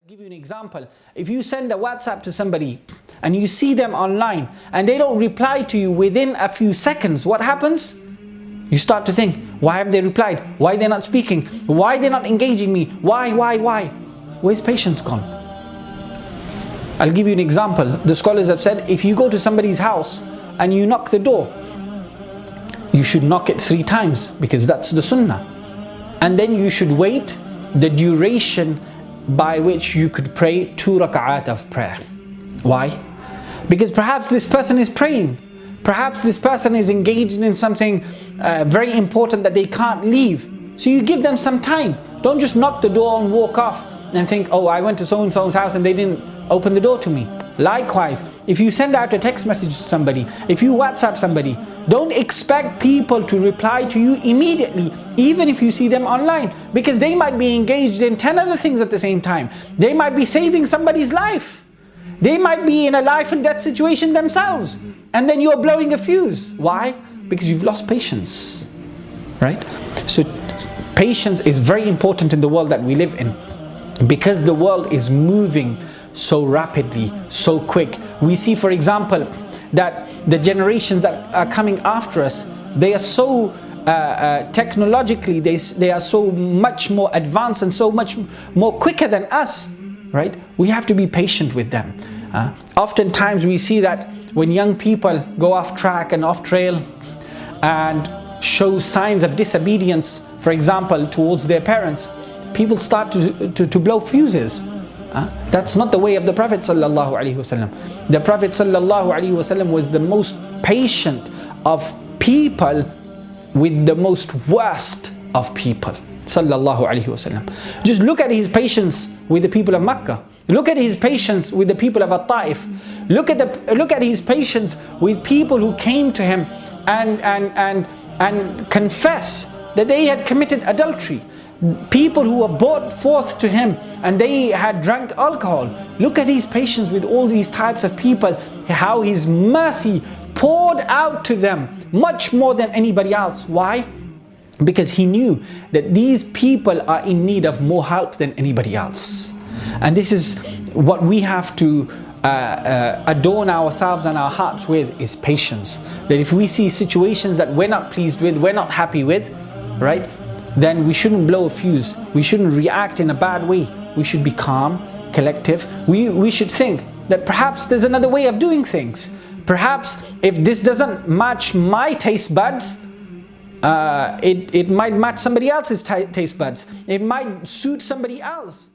Give you an example. If you send a WhatsApp to somebody and you see them online and they don't reply to you within a few seconds, what happens? You start to think, why haven't they replied? Why they're not speaking? Why they're not engaging me? Why? Where's patience gone? I'll give you an example. The scholars have said, if you go to somebody's house and you knock the door, you should knock it 3 times because that's the sunnah. And then you should wait the duration by which you could pray 2 rak'at of prayer. Why? Because perhaps this person is praying. Perhaps this person is engaged in something very important that they can't leave. So you give them some time. Don't just knock the door and walk off and think, oh, I went to so-and-so's house and they didn't open the door to me. Likewise, if you send out a text message to somebody, if you WhatsApp somebody, don't expect people to reply to you immediately, even if you see them online, because they might be engaged in 10 other things at the same time. They might be saving somebody's life. They might be in a life and death situation themselves. And then you're blowing a fuse. Why? Because you've lost patience, right? So patience is very important in the world that we live in, because the world is moving so rapidly, so quick. We see, for example, that the generations that are coming after us, they are so technologically, they are so much more advanced and so much more quicker than us, right? We have to be patient with them. Oftentimes we see that when young people go off track and off trail and show signs of disobedience, for example, towards their parents, people start to blow fuses. That's not the way of the Prophet sallallahu alaihi wasallam. The Prophet sallallahu alaihi wasallam was the most patient of people with the most worst of people, sallallahu alaihi wasallam. Just look at his patience with the people of Makkah. Look at his patience with the people of At-Taif. Look at his patience with people who came to him and confess that they had committed adultery. People who were brought forth to him and they had drank alcohol. Look at his patience with all these types of people, how his mercy poured out to them much more than anybody else. Why? Because he knew that these people are in need of more help than anybody else. And this is what we have to adorn ourselves and our hearts with, is patience. That if we see situations that we're not pleased with, we're not happy with, right, then we shouldn't blow a fuse. We shouldn't react in a bad way. We should be calm, collective. We should think that perhaps there's another way of doing things. Perhaps if this doesn't match my taste buds, it might match somebody else's taste buds. It might suit somebody else.